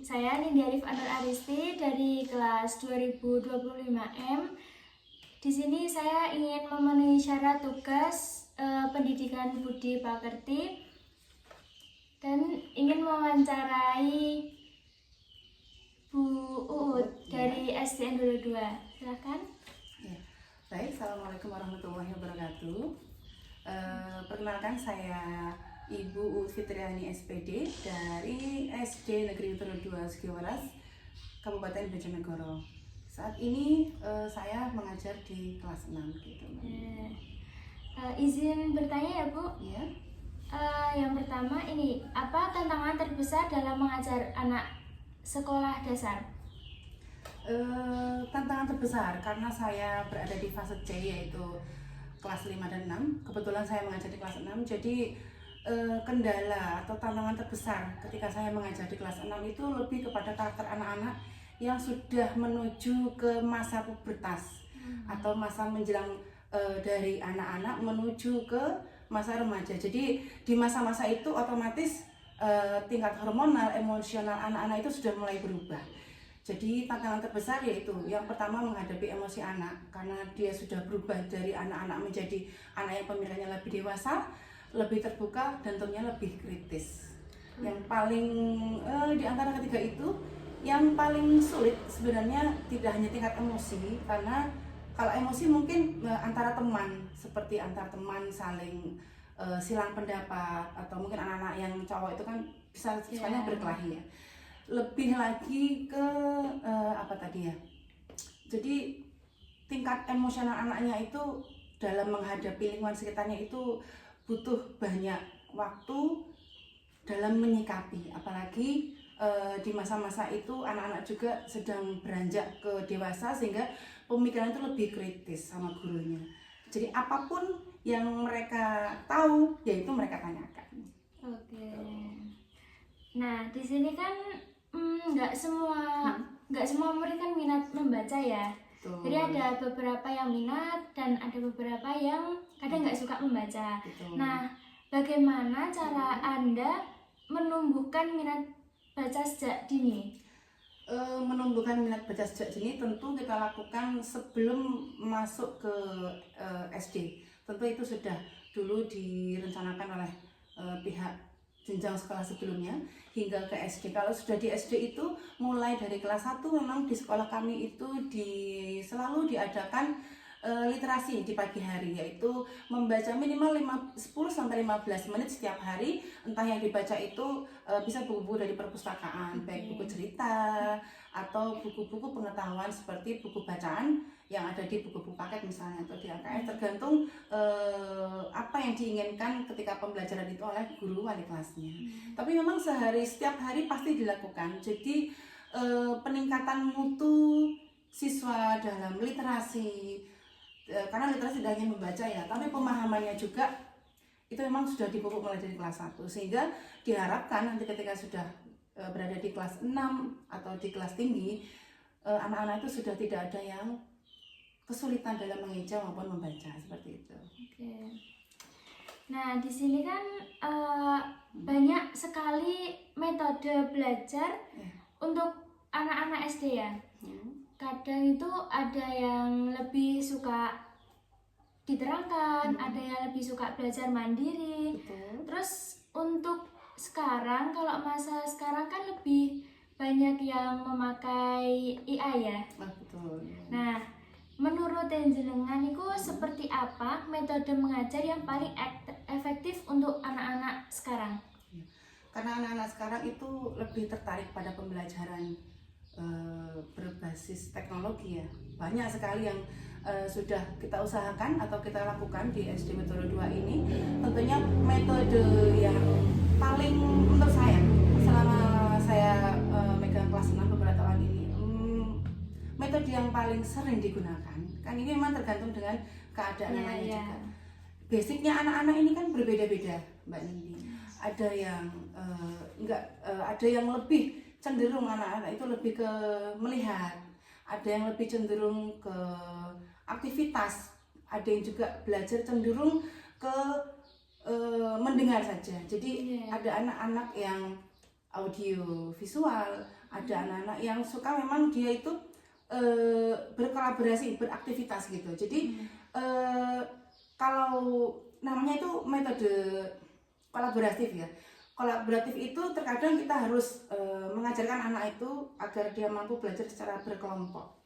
Saya Nindya Arif Anur Aristi dari kelas 2025M. Di sini saya ingin memenuhi syarat tugas pendidikan budi pekerti dan ingin mewawancarai Bu Uut dari SDN 22. Silakan. Ya. Baik, Assalamualaikum warahmatullahi wabarakatuh. Perkenalkan, saya Ibu Uut Fitriani SPD dari SD Negeri Utara 2 Sugiwaras, Kabupaten Bojonegoro. Saat ini saya mengajar di kelas 6 gitu. Izin bertanya ya Bu. Ya. Yang pertama ini, apa tantangan terbesar dalam mengajar anak sekolah dasar? Tantangan terbesar karena saya berada di fase C, yaitu kelas 5 dan 6. Kebetulan saya mengajar di kelas 6, jadi kendala atau tantangan terbesar ketika saya mengajar di kelas 6 itu lebih kepada karakter anak-anak yang sudah menuju ke masa pubertas atau masa menjelang dari anak-anak menuju ke masa remaja. Jadi di masa-masa itu otomatis tingkat hormonal, emosional anak-anak itu sudah mulai berubah. Jadi tantangan terbesar yaitu yang pertama menghadapi emosi anak, karena dia sudah berubah dari anak-anak menjadi anak yang pemikirannya lebih dewasa, lebih terbuka, dan tentunya lebih kritis. Yang paling di antara ketiga itu, yang paling sulit sebenarnya tidak hanya tingkat emosi, karena kalau emosi mungkin antara teman, seperti antar teman saling silang pendapat, atau mungkin anak-anak yang cowok itu kan bisa sukanya berkelahi ya. Lebih lagi ke apa tadi ya? Jadi tingkat emosional anaknya itu dalam menghadapi lingkungan sekitarnya itu butuh banyak waktu dalam menyikapi, apalagi di masa-masa itu anak-anak juga sedang beranjak ke dewasa, sehingga pemikiran itu lebih kritis sama gurunya. Jadi apapun yang mereka tahu, yaitu mereka tanyakan. Oke. Nah, di sini kan nggak semua murid kan minat membaca ya. Betul. Jadi ada beberapa yang minat dan ada beberapa yang kadang nggak suka membaca. Betul. Nah, bagaimana cara Anda menumbuhkan minat baca sejak dini? Menumbuhkan minat baca sejak dini tentu kita lakukan sebelum masuk ke SD. Tentu itu sudah dulu direncanakan oleh pihak jenjang sekolah sebelumnya hingga ke SD. Kalau sudah di SD itu mulai dari kelas 1 memang di sekolah kami itu selalu diadakan literasi di pagi hari, yaitu membaca minimal 10-15 menit setiap hari. Entah yang dibaca itu bisa buku-buku dari perpustakaan, baik buku cerita atau buku-buku pengetahuan seperti buku bacaan yang ada di buku-buku paket misalnya, atau di AKS, tergantung apa yang diinginkan ketika pembelajaran itu oleh guru wali kelasnya. Tapi memang setiap hari pasti dilakukan. Jadi peningkatan mutu siswa dalam literasi, karena literasi tidak hanya membaca ya, tapi pemahamannya juga itu memang sudah dipupuk mulai dari kelas 1, sehingga diharapkan nanti ketika sudah berada di kelas 6 atau di kelas tinggi, anak-anak itu sudah tidak ada yang kesulitan dalam mengeja maupun membaca, seperti itu. Oke. Nah, di sini kan banyak sekali metode belajar untuk anak-anak SD ya. Kadang itu ada yang lebih suka diterangkan, ada yang lebih suka belajar mandiri. Betul. Terus untuk sekarang, kalau masa sekarang kan lebih banyak yang memakai IA ya. Betul. Nah, menurut jenengan itu seperti apa metode mengajar yang paling efektif untuk anak-anak sekarang? Karena anak-anak sekarang itu lebih tertarik pada pembelajaran berbasis teknologi ya. Banyak sekali yang sudah kita usahakan atau kita lakukan di SD Metode 2 ini. Tentunya metode yang paling menurut saya selama saya megang kelas 6 beberapa tahun ini, metode yang paling sering digunakan, kan ini memang tergantung dengan keadaan anaknya juga. Basicnya anak-anak ini kan berbeda-beda, Mbak Nindi. Ada yang ada yang lebih cenderung, anak-anak itu lebih ke melihat, ada yang lebih cenderung ke aktivitas, ada yang juga belajar cenderung ke mendengar saja. Jadi ada anak-anak yang audio visual, Ada anak-anak yang suka memang dia itu berkolaborasi, beraktivitas gitu. Jadi kalau namanya itu metode kolaboratif ya. Kolaboratif itu terkadang kita harus mengajarkan anak itu agar dia mampu belajar secara berkelompok.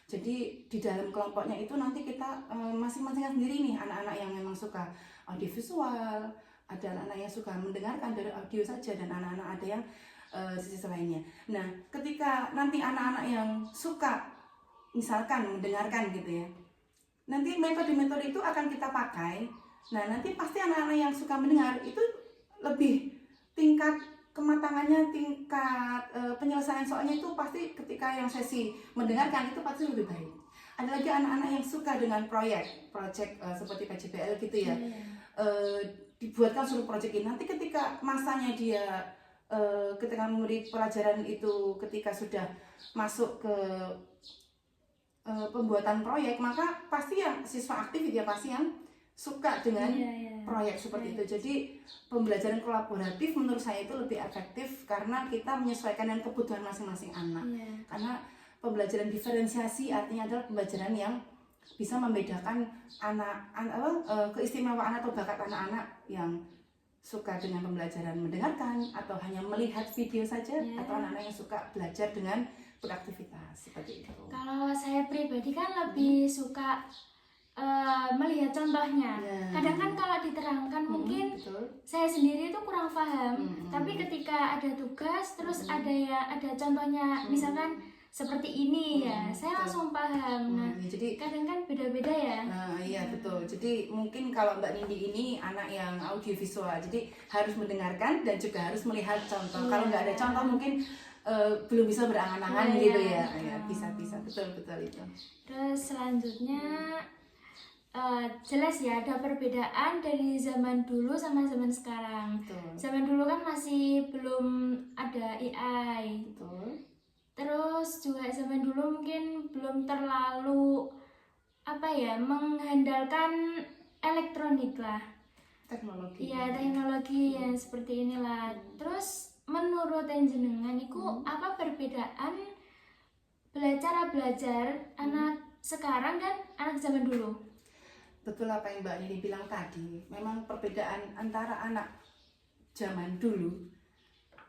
Jadi di dalam kelompoknya itu nanti kita masing-masing sendiri nih, anak-anak yang memang suka audiovisual, ada anak-anak yang suka mendengarkan dari audio saja, dan anak-anak ada yang sisi lainnya. Nah, ketika nanti anak-anak yang suka misalkan mendengarkan gitu ya, nanti metode-metode itu akan kita pakai. Nah, nanti pasti anak-anak yang suka mendengar itu lebih tingkat kematangannya, tingkat penyelesaian soalnya itu pasti ketika yang sesi mendengarkan itu pasti lebih baik. Ada lagi anak-anak yang suka dengan proyek seperti PJBL gitu ya, dibuatkan suatu proyek ini. Nanti ketika masanya dia ketika memberi pelajaran itu, ketika sudah masuk ke pembuatan proyek, maka pasti yang siswa aktif dia pasti yang suka dengan proyek seperti itu. Jadi pembelajaran kolaboratif menurut saya itu lebih efektif karena kita menyesuaikan dengan kebutuhan masing-masing anak. Karena pembelajaran diferensiasi artinya adalah pembelajaran yang bisa membedakan keistimewaan atau bakat anak-anak yang suka dengan pembelajaran mendengarkan atau hanya melihat video saja, atau anak-anak yang suka belajar dengan beraktivitas seperti itu. Kalau saya pribadi kan lebih suka melihat contohnya. Kadang kan kalau diterangkan mungkin saya sendiri itu kurang paham. Tapi ketika ada tugas terus ada contohnya, misalkan seperti ini ya, saya langsung paham. Nah, jadi kadang kan beda-beda ya. Iya betul. Jadi mungkin kalau Mbak Nindi ini anak yang audiovisual, jadi harus mendengarkan dan juga harus melihat contoh. Kalau nggak ada contoh mungkin belum bisa berangan-angan gitu ya. Bisa betul itu. Terus selanjutnya jelas ya ada perbedaan dari zaman dulu sama zaman sekarang. Betul. Zaman dulu kan masih belum ada AI. Betul. Terus juga zaman dulu mungkin belum terlalu mengandalkan elektronik lah. Teknologi. Iya, teknologi yang seperti inilah. Terus menurut jenengan iku apa perbedaan cara belajar anak sekarang dan anak zaman dulu? Betul apa yang Mbak Nini bilang tadi. Memang perbedaan antara anak zaman dulu,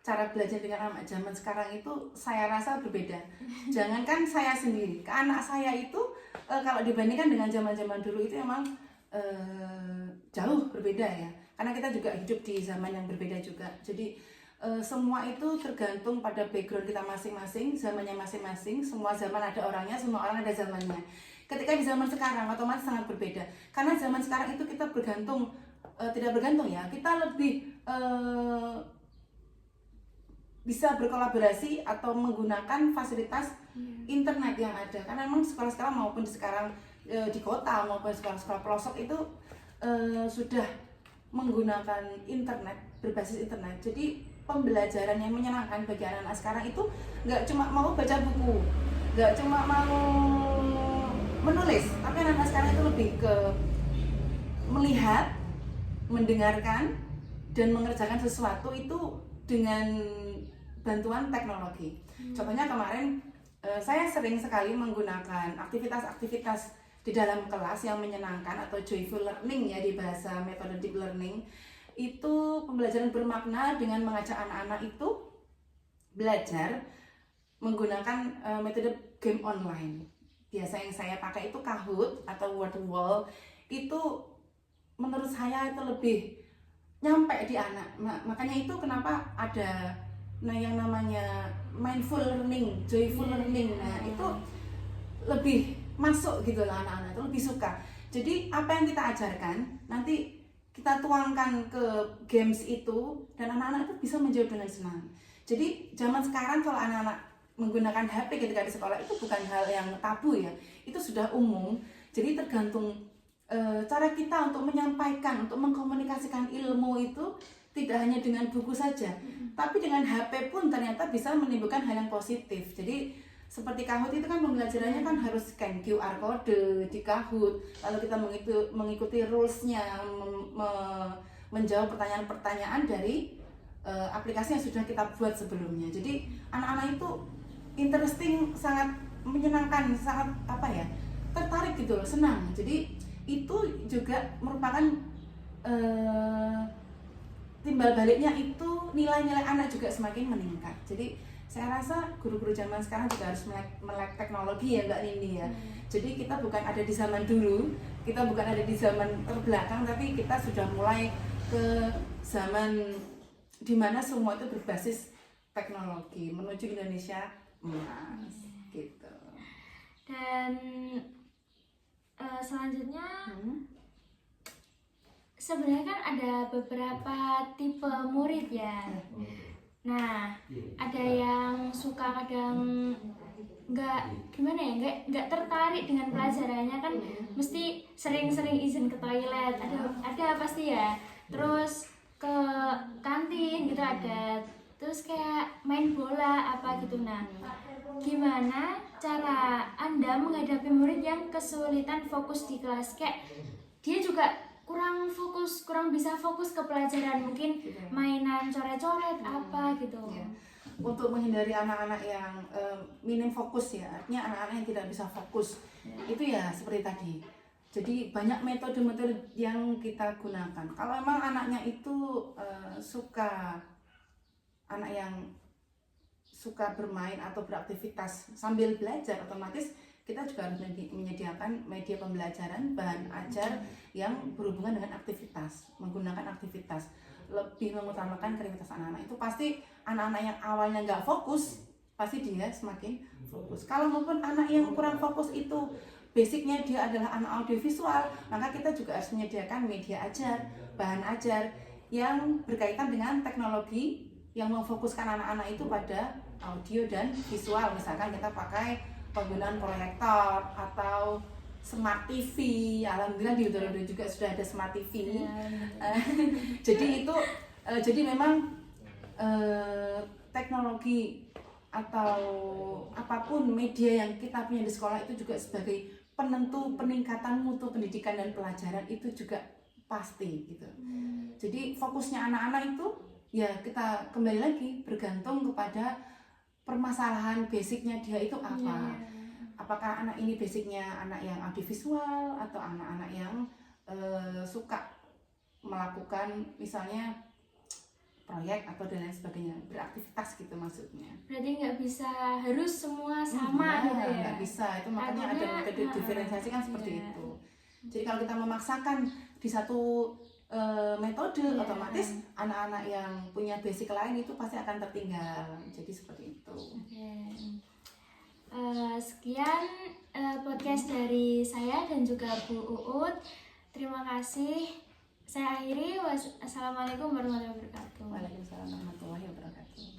cara belajar dengan anak zaman sekarang itu saya rasa berbeda. Jangankan saya sendiri, ke anak saya itu kalau dibandingkan dengan zaman-zaman dulu itu memang jauh berbeda ya. Karena kita juga hidup di zaman yang berbeda juga. Jadi semua itu tergantung pada background kita masing-masing, zamannya masing-masing. Semua zaman ada orangnya, semua orang ada zamannya. Ketika di zaman sekarang otomatis sangat berbeda. Karena zaman sekarang itu kita tidak bergantung ya. Kita lebih bisa berkolaborasi atau menggunakan fasilitas internet yang ada. Karena memang sekolah-sekolah maupun sekarang di kota maupun sekolah-sekolah pelosok itu sudah menggunakan internet, berbasis internet. Jadi pembelajaran yang menyenangkan bagi anak-anak sekarang itu nggak cuma mau baca buku, nggak cuma mau menulis, tapi anak-anak sekarang itu lebih ke melihat, mendengarkan, dan mengerjakan sesuatu itu dengan bantuan teknologi. Contohnya kemarin saya sering sekali menggunakan aktivitas-aktivitas di dalam kelas yang menyenangkan atau joyful learning ya di bahasa metode deep learning. Itu pembelajaran bermakna dengan mengajak anak-anak itu belajar menggunakan metode game online. Biasa yang saya pakai itu Kahoot atau Wordwall. Itu menurut saya itu lebih nyampe di anak. Makanya itu kenapa ada yang namanya mindful learning, joyful learning. Nah, itu lebih masuk gitu lah, anak-anak itu lebih suka. Jadi apa yang kita ajarkan nanti kita tuangkan ke games itu dan anak-anak itu bisa menjawab dengan senang. Jadi zaman sekarang kalau anak-anak menggunakan HP ketika di sekolah itu bukan hal yang tabu ya, itu sudah umum. Jadi tergantung cara kita untuk menyampaikan, untuk mengkomunikasikan ilmu itu tidak hanya dengan buku saja, tapi dengan HP pun ternyata bisa menimbulkan hal yang positif. Jadi seperti Kahoot itu kan pembelajarannya kan harus scan QR code di Kahoot, lalu kita mengikuti rules-nya, menjawab pertanyaan-pertanyaan dari aplikasi yang sudah kita buat sebelumnya. Jadi anak-anak itu interesting, sangat menyenangkan, sangat tertarik gitu loh, senang. Jadi itu juga merupakan timbal baliknya itu nilai-nilai anak juga semakin meningkat. Jadi saya rasa guru-guru zaman sekarang juga harus melek teknologi ya Mbak Nindi ya. Jadi kita bukan ada di zaman dulu, kita bukan ada di zaman terbelakang, tapi kita sudah mulai ke zaman dimana semua itu berbasis teknologi menuju Indonesia emas gitu. Dan selanjutnya sebenarnya kan ada beberapa tipe murid ya. Nah, ada yang suka kadang nggak tertarik dengan pelajarannya kan, mesti sering-sering izin ke toilet, ada pasti ya. Terus ke kantin gitu ada, terus kayak main bola apa gitu. Nah, gimana cara Anda menghadapi murid yang kesulitan fokus di kelas, kayak dia juga kurang bisa fokus ke pelajaran, mungkin mainan coret-coret apa gitu. Untuk menghindari anak-anak yang minim fokus ya, artinya anak-anak yang tidak bisa fokus, itu ya seperti tadi. Jadi banyak metode-metode yang kita gunakan. Kalau emang anaknya itu anak yang suka bermain atau beraktivitas sambil belajar, otomatis kita juga harus menyediakan media pembelajaran, bahan ajar yang berhubungan dengan aktivitas, menggunakan aktivitas, lebih mengutamakan kreativitas anak-anak. Itu pasti anak-anak yang awalnya nggak fokus, pasti dia semakin fokus. Kalau maupun anak yang kurang fokus itu basicnya dia adalah anak audiovisual, maka kita juga harus menyediakan media ajar, bahan ajar yang berkaitan dengan teknologi yang memfokuskan anak-anak itu pada audio dan visual. Misalkan kita pakai penggunaan proyektor atau smart TV. Alhamdulillah di Udara juga sudah ada smart TV. Jadi memang teknologi atau apapun media yang kita punya di sekolah itu juga sebagai penentu peningkatan mutu pendidikan dan pelajaran itu juga pasti gitu. Jadi fokusnya anak-anak itu ya kita kembali lagi bergantung kepada permasalahan basicnya dia itu apa. Apakah anak ini basicnya anak yang audiovisual atau anak-anak yang suka melakukan misalnya proyek atau dan lain sebagainya, beraktivitas gitu maksudnya. Berarti nggak bisa harus semua sama gitu ya? Nggak bisa, itu makanya ada metode diferensiasi kan seperti itu. Jadi kalau kita memaksakan di satu metode, otomatis anak-anak yang punya basic lain itu pasti akan tertinggal. Jadi seperti itu. Sekian podcast dari saya dan juga Bu Uut. Terima kasih. Saya akhiri. Wassalamualaikum warahmatullahi wabarakatuh. Waalaikumsalam warahmatullahi wabarakatuh.